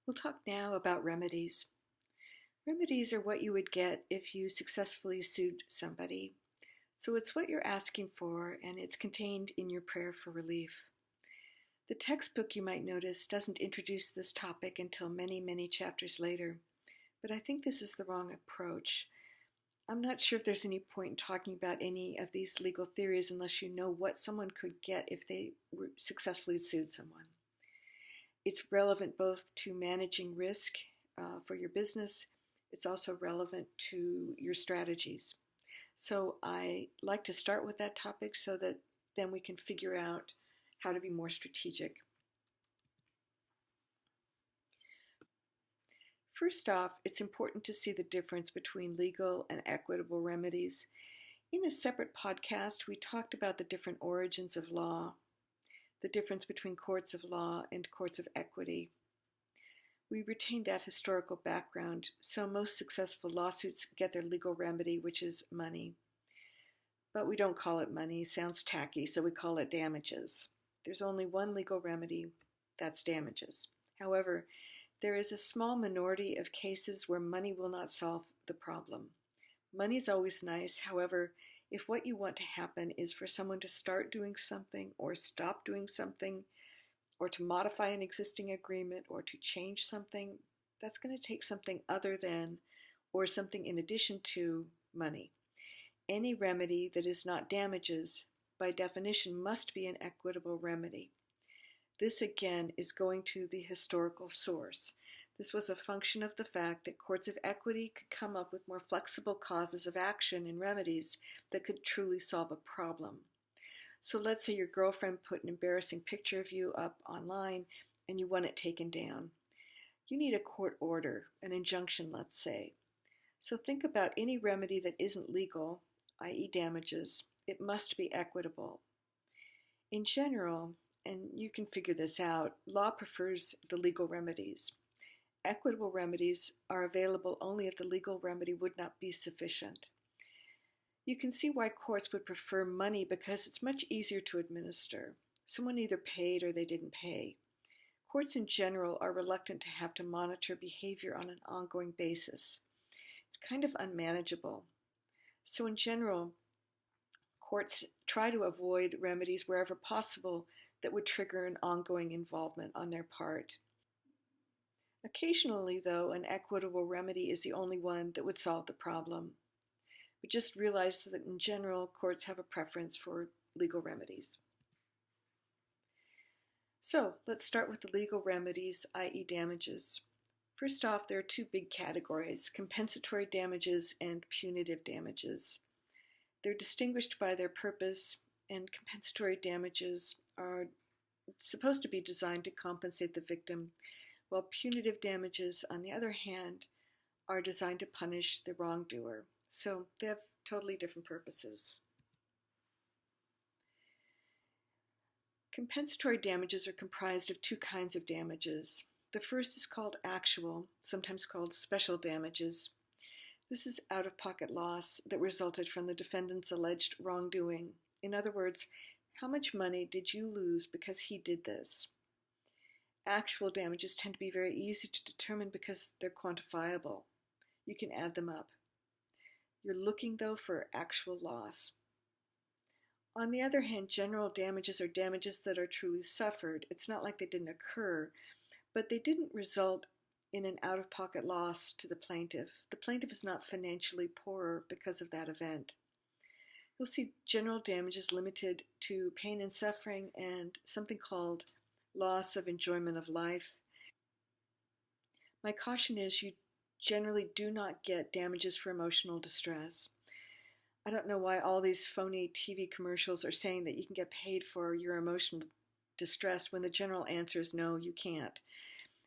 We'll talk now about remedies. Remedies are what you would get if you successfully sued somebody. So it's what you're asking for, and it's contained in your prayer for relief. The textbook, you might notice, doesn't introduce this topic until many, many chapters later, but I think this is the wrong approach. I'm not sure if there's any point in talking about any of these legal theories unless you know what someone could get if they successfully sued someone. It's relevant both to managing risk for your business. It's also relevant to your strategies. So I like to start with that topic so that then we can figure out how to be more strategic. First off, it's important to see the difference between legal and equitable remedies. In a separate podcast, we talked about the different origins of law, the difference between courts of law and courts of equity. We retained that historical background, so most successful lawsuits get their legal remedy, which is money. But we don't call it money, sounds tacky, so we call it damages. There's only one legal remedy, that's damages. However, there is a small minority of cases where money will not solve the problem. Money is always nice, however, if what you want to happen is for someone to start doing something or stop doing something, or to modify an existing agreement or to change something, that's going to take something other than or something in addition to money. Any remedy that is not damages, by definition, must be an equitable remedy. This again is going to the historical source. This was a function of the fact that courts of equity could come up with more flexible causes of action and remedies that could truly solve a problem. So let's say your girlfriend put an embarrassing picture of you up online and you want it taken down. You need a court order, an injunction, let's say. So think about any remedy that isn't legal, i.e. damages. It must be equitable. In general, and you can figure this out, law prefers the legal remedies. Equitable remedies are available only if the legal remedy would not be sufficient. You can see why courts would prefer money because it's much easier to administer. Someone either paid or they didn't pay. Courts in general are reluctant to have to monitor behavior on an ongoing basis. It's kind of unmanageable. So in general, courts try to avoid remedies wherever possible that would trigger an ongoing involvement on their part. Occasionally, though, an equitable remedy is the only one that would solve the problem. But just realize that in general, courts have a preference for legal remedies. So let's start with the legal remedies, i.e. damages. First off, there are two big categories, compensatory damages and punitive damages. They're distinguished by their purpose, and compensatory damages are supposed to be designed to compensate the victim, while punitive damages, on the other hand, are designed to punish the wrongdoer. So they have totally different purposes. Compensatory damages are comprised of two kinds of damages. The first is called actual, sometimes called special damages. This is out-of-pocket loss that resulted from the defendant's alleged wrongdoing. In other words, how much money did you lose because he did this? Actual damages tend to be very easy to determine because they're quantifiable. You can add them up. You're looking, though, for actual loss. On the other hand, general damages are damages that are truly suffered. It's not like they didn't occur, but they didn't result in an out-of-pocket loss to the plaintiff. The plaintiff is not financially poorer because of that event. You'll see general damages limited to pain and suffering and something called loss of enjoyment of life. My caution is you generally do not get damages for emotional distress. I don't know why all these phony TV commercials are saying that you can get paid for your emotional distress when the general answer is no, you can't.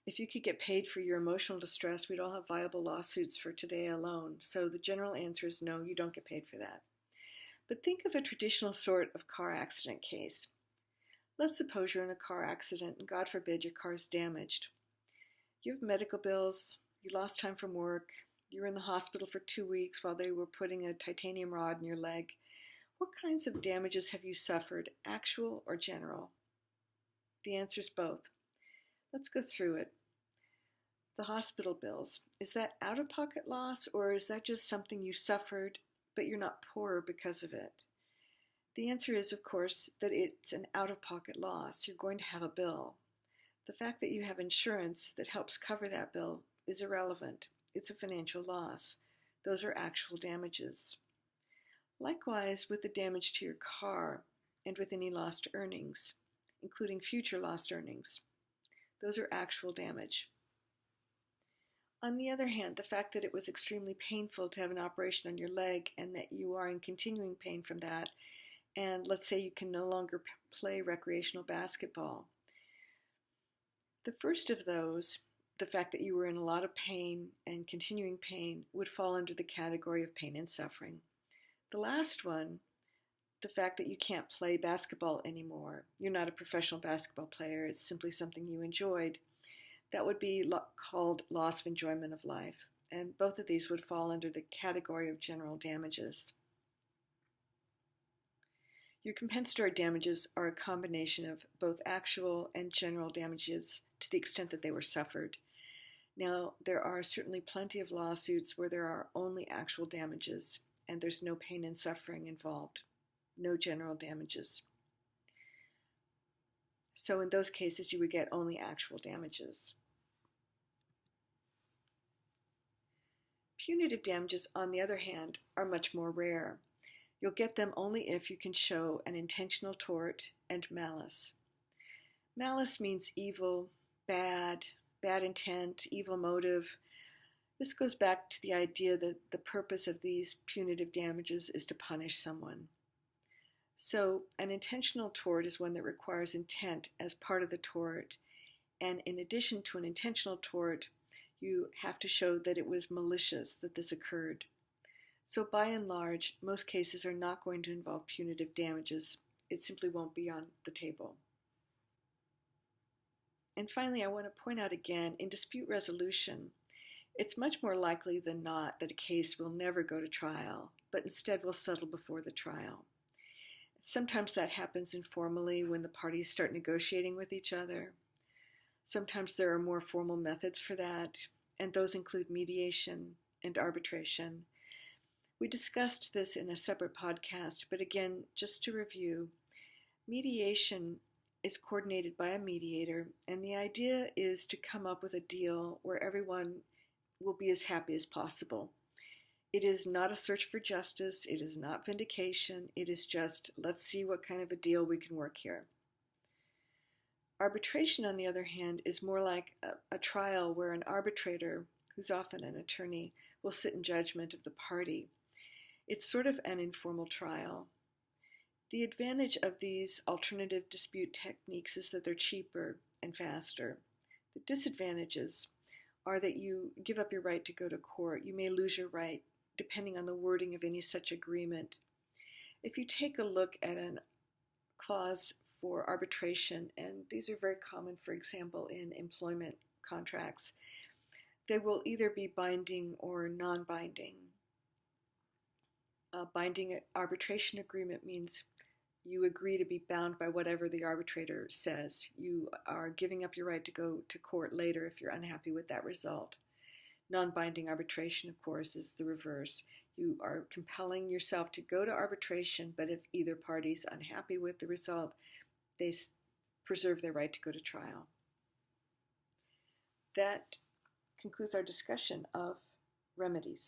If you could get paid for your emotional distress, we'd all have viable lawsuits for today alone. So the general answer is no, you don't get paid for that. But think of a traditional sort of car accident case. Let's suppose you're in a car accident and God forbid your car is damaged. You have medical bills, you lost time from work, you were in the hospital for 2 weeks while they were putting a titanium rod in your leg. What kinds of damages have you suffered, actual or general? The answer is both. Let's go through it. The hospital bills. Is that out-of-pocket loss, or is that just something you suffered, but you're not poorer because of it? The answer is, of course, that it's an out-of-pocket loss. You're going to have a bill. The fact that you have insurance that helps cover that bill is irrelevant. It's a financial loss. Those are actual damages. Likewise with the damage to your car and with any lost earnings, including future lost earnings. Those are actual damage. On the other hand, the fact that it was extremely painful to have an operation on your leg and that you are in continuing pain from that, and let's say you can no longer play recreational basketball. The first of those, the fact that you were in a lot of pain and continuing pain, would fall under the category of pain and suffering. The last one, the fact that you can't play basketball anymore, you're not a professional basketball player, it's simply something you enjoyed, that would be called loss of enjoyment of life. And both of these would fall under the category of general damages. Your compensatory damages are a combination of both actual and general damages to the extent that they were suffered. Now, there are certainly plenty of lawsuits where there are only actual damages and there's no pain and suffering involved, no general damages. So in those cases, you would get only actual damages. Punitive damages, on the other hand, are much more rare. You'll get them only if you can show an intentional tort and malice. Malice means evil, bad intent, evil motive. This goes back to the idea that the purpose of these punitive damages is to punish someone. So an intentional tort is one that requires intent as part of the tort, and in addition to an intentional tort, you have to show that it was malicious that this occurred. So by and large, most cases are not going to involve punitive damages. It simply won't be on the table. And finally, I want to point out again, in dispute resolution, it's much more likely than not that a case will never go to trial, but instead will settle before the trial. Sometimes that happens informally when the parties start negotiating with each other. Sometimes there are more formal methods for that, and those include mediation and arbitration. We discussed this in a separate podcast, but again, just to review, mediation is coordinated by a mediator, and the idea is to come up with a deal where everyone will be as happy as possible. It is not a search for justice, it is not vindication, it is just, let's see what kind of a deal we can work here. Arbitration, on the other hand, is more like a trial where an arbitrator, who's often an attorney, will sit in judgment of the party. It's sort of an informal trial. The advantage of these alternative dispute techniques is that they're cheaper and faster. The disadvantages are that you give up your right to go to court. You may lose your right depending on the wording of any such agreement. If you take a look at a clause for arbitration, and these are very common, for example, in employment contracts, they will either be binding or non-binding. A binding arbitration agreement means you agree to be bound by whatever the arbitrator says. You are giving up your right to go to court later if you're unhappy with that result. Non-binding arbitration, of course, is the reverse. You are compelling yourself to go to arbitration, but if either party is unhappy with the result, they preserve their right to go to trial. That concludes our discussion of remedies.